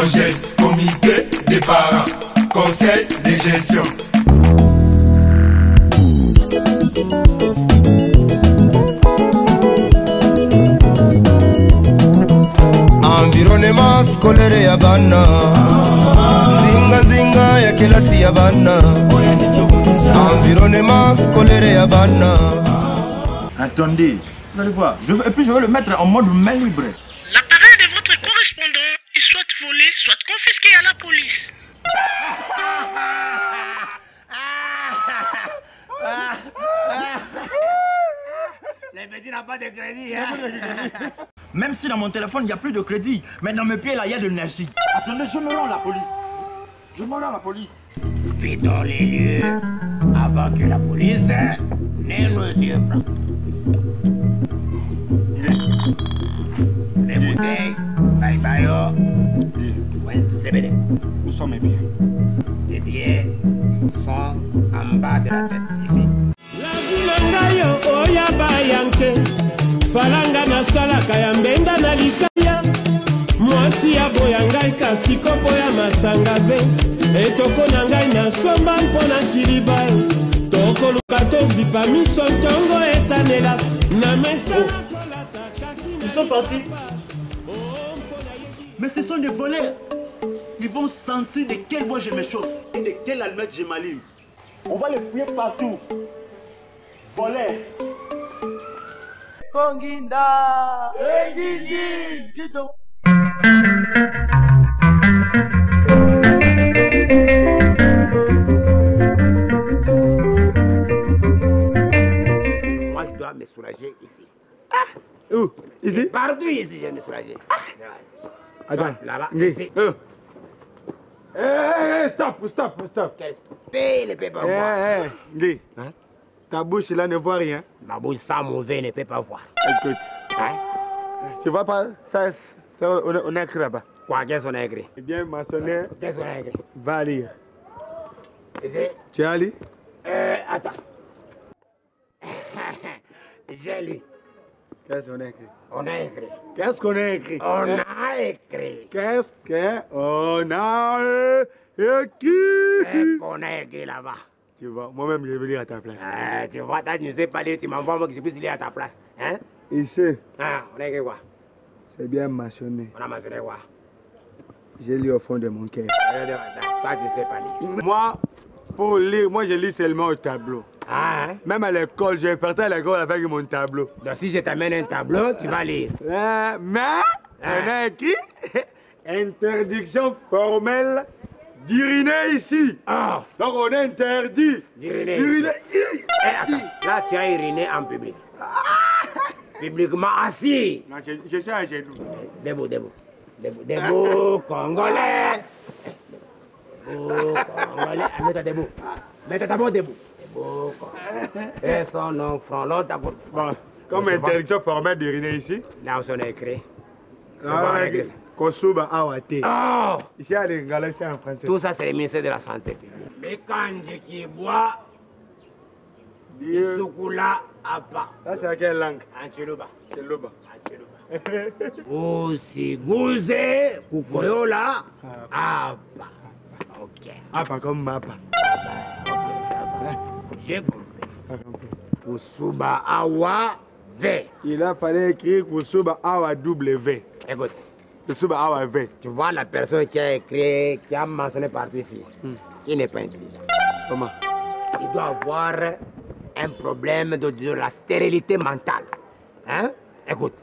COGES, comité des parents, conseil de gestion. Environnement scolaire ya bana, zinga zinga ya kilasi ya bana. Environnement scolaire ya bana. Attendez, vous allez voir, et puis je vais le mettre en mode main libre. L'appareil de votre correspondant est soit volé, soit confisqué à la police. Les petits n'ont pas de crédit, hein? Même si dans mon téléphone il n'y a plus de crédit, mais dans mes pieds là il y a de l'énergie. Attendez, je me rends à la police. Je me rends à la police. Puis dans les lieux, avant que la police ne nous surprenne. Les bouteilles, bye bye, ouais, c'est bien. Où sont mes pieds? Les pieds sont en bas de la tête, ici. La ville oya bayanke falanga na salaka ya mbenga na likaya mwasi ya boyangai kasi kopo ya masanga ve etoko na ngai na somba mpona kiliba tokoluka tozipa miso ntongo etanela na mesa Ils sont partis. Mais ce sont des voleurs. Ils vont sentir de quel bois je me chauffe et de quelle allumette je m'allume. On va les fouiller partout. Voleurs. Konginda Egidi Kido. Moi, je dois me soulager ici. Où? Ici? Partout ici, je vais me soulager. Attends, là-bas, ici. Stop. Quel stupide ne peut pas voir. Guy, ta bouche là ne voit rien. Ma bouche sans mauvais ne peut pas voir. Écoute, Hein? tu vois pas, ça on a écrit là-bas. Quoi, qu'est-ce qu'on a écrit? Eh bien, maçonné, Qu'est-ce qu'on a écrit? va lire. Ici? Tu as lu? Attends. J'ai lu. Qu'est-ce qu'on a écrit? On a écrit. Qu'est-ce qu'on a écrit? On a écrit. Qu'est-ce qu'on a écrit? Qu'est-ce qu'on a écrit là-bas? Tu vois, moi-même je vais lire à ta place. Tu vois, tu ne sais pas lire, tu m'envoies moi que je puisse lire à ta place. Hein? Ici, Ah, on a écrit quoi? c'est bien maçonné. On a mentionné quoi? J'ai lu au fond de mon cœur. Toi, tu ne sais pas lire. Moi, pour lire, moi je lis seulement au tableau. Ah, hein? Même à l'école, je partais à l'école avec mon tableau. Donc si je t'amène un tableau, tu vas lire. Mais, on a écrit interdiction formelle d'uriner ici. Oh! Donc on est interdit D'uriner. d'uriner Eh, attends, là, tu as uriné en public. Publiquement assis. Non, je suis à genoux. Debout. Debout, Congolais. Debout, Congolais. Mets-toi debout. Mets-toi d'abord debout. Debout, Congolais. Et son nom, front, l'autre à côté. Bon, comme interdiction formelle d'uriner ici, Là, on a écrit. là, on a écrit Kosuba Awate. Oh! Ici à l'Ingala, c'est en français. Tout ça, c'est le ministère de la Santé publique. Mais quand qui boit, Dieu. Sukula Apa. Ça, c'est à quelle langue? Anchiluba. C'est Loba. Usiguze kukoyola Apa. Ok. Ah, pas comme Mapa. J'ai compris. Kusuba Awa V. Il a fallu écrire Kosuba Awa W. Écoute, Kosuba Awa V. tu vois la personne qui a écrit, qui a mentionné partout ici, il n'est pas intelligent. Comment? Il doit avoir un problème de la stérilité mentale. Hein? Écoute,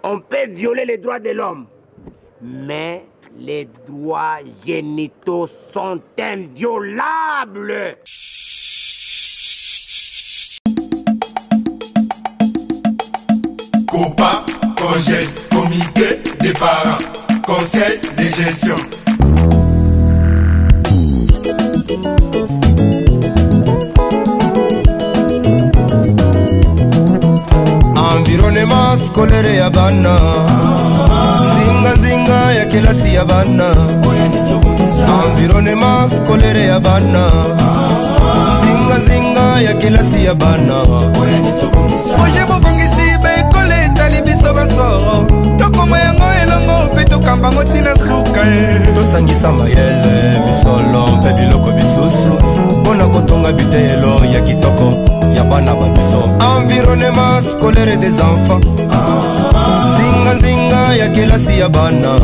on peut violer les droits de l'homme, mais les droits génitaux sont inviolables. COPA, COGES, comité des parents, conseil de gestion. Environnement scolaire ya bana, zinga zinga ya kilasi ya bana. Environnement scolaire ya bana, zinga zinga ya kilasi ya bana. Oje bobongisi bekole tali biso basoro, tokoma yango elongo pe tokambango tina suka. tosangisa mayele misolo mpe biloko bisusu mpona kotonga biteyelo ya kitoko ya bana babiso. Environnement scolaire des enfants, nzinga nzinga ya kelasi ya bana.